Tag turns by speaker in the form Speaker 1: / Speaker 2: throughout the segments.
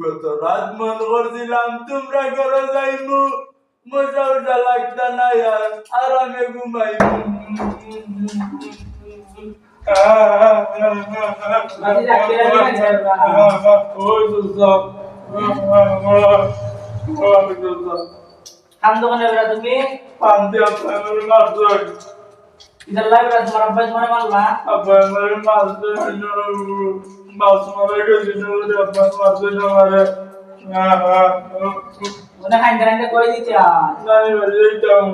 Speaker 1: গত রাত মন করছিলাম তোমরা ঘরে যাইমু, মজা উঠা লাগতা না আর আরামে ঘুমাইমু।
Speaker 2: কাম দোকানে বেড়া তুমি
Speaker 1: পান্তি আপনার মারছে,
Speaker 2: ইদার লাই বেড়া তোমার আব্বাই তোমার মারলা
Speaker 1: আপনার মারছে, মাছ মারা গেছিল, আপনার মারছে আমারে।
Speaker 2: ওনে খাইতে খাইতে কই দিতে
Speaker 1: নানি বাড়ি যাইতাম,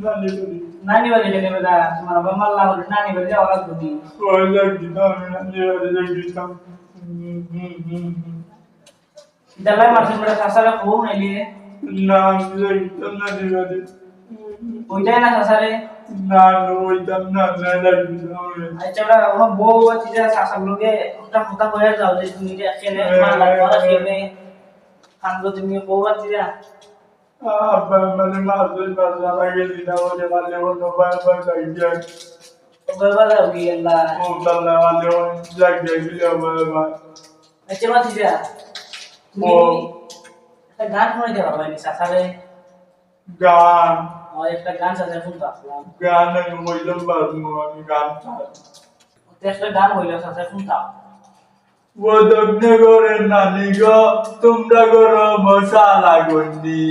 Speaker 1: নানি বাড়ি
Speaker 2: নানি বাড়ি লেগে বেড়া তোমার আব্বা মারলা হলে নানি বাড়ি যাওয়া লাগবে তুমি
Speaker 1: ওই যাইতাম, নানি বাড়ি যাইতাম।
Speaker 2: ইদার লাই মারছে বেড়া সাসারে খুব নাইলি
Speaker 1: না আমি যাইতাম নানি বাড়ি,
Speaker 2: ওইটাই না সাসারে
Speaker 1: না ওইতাম না, না যাইতাম।
Speaker 2: আচ্ছা বেড়া ওনো বউ আছে যে সাসার লগে ওটা কথা কইয়া যাও যে তুমি যে কেনে মারলা তোমার কেনে খান্দো তুমি বউ আছে যা
Speaker 1: আব্বা মানে মারছে, মারা গেছিল, ওরে মারলে অন্য বারবার যাইতাম।
Speaker 2: বাবা যাও কি আল্লাহ
Speaker 1: ও তাহলে মানে জায়গায় গেলে বারবার
Speaker 2: আচ্ছা বাতি যা
Speaker 1: ও
Speaker 2: একটা গান শুনে দেওয়া হয়নি সাসারে
Speaker 1: গান,
Speaker 2: একটা গান সাসারে শুনতে আসলাম
Speaker 1: গান আমি বললাম বাবু, আমি গান চাই।
Speaker 2: একটা গান হইলো সাসারে শুনতাম
Speaker 1: ও দগ্নগরের নানি গো, তোমরা গরো মশালা গন্ডি।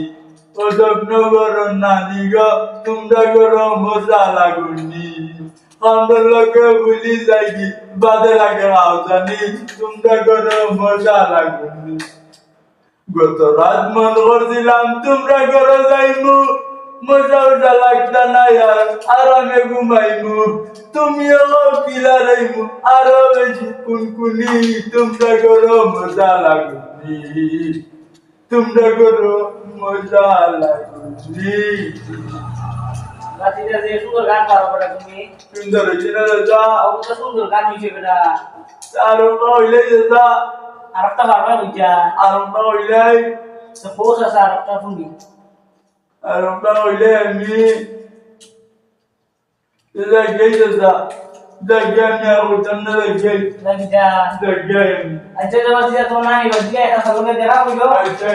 Speaker 1: ও দগ্নগরের নানি গো, তোমরা গরো মশালা গন্ডি। আমরা লোকে ভুলি যাই কি বাদে লাগে আওজানি, তোমরা গরো মশালা গন্ডি। গত রাত মন করছিলাম তোমরা ঘরে যাইমু, মজা উঠা লাগতা না আর আরামে ঘুমাইমু। তুমিও পিলা রইমু আরো বেশি কুনকুনি, তোমরা করো মজা লাগুনি, তোমরা করো মজা লাগুনি।
Speaker 2: রাতিতে যে সুন্দর গান পারো বেটা তুমি
Speaker 1: সুন্দর হইছে না দাদা?
Speaker 2: অত সুন্দর গান হইছে বেটা
Speaker 1: আরম্ভ হইলে দাদা,
Speaker 2: আর একটা বারবার হইছা
Speaker 1: আরম্ভ হইলে,
Speaker 2: তো পৌঁছ আছে আর একটা শুনবি
Speaker 1: আরম্ভ হইলে আমি জায়গায় দাদা, জায়গায় আমি আর হইতাম না, জায়গায়
Speaker 2: লাগিটা
Speaker 1: জায়গায় আমি।
Speaker 2: আচ্ছা যাবা দিয়া তোমার নানি বাড়ি একটা সঙ্গে দেখা হইলো
Speaker 1: আচ্ছা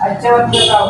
Speaker 2: আচ্ছা বাচ্চা যাও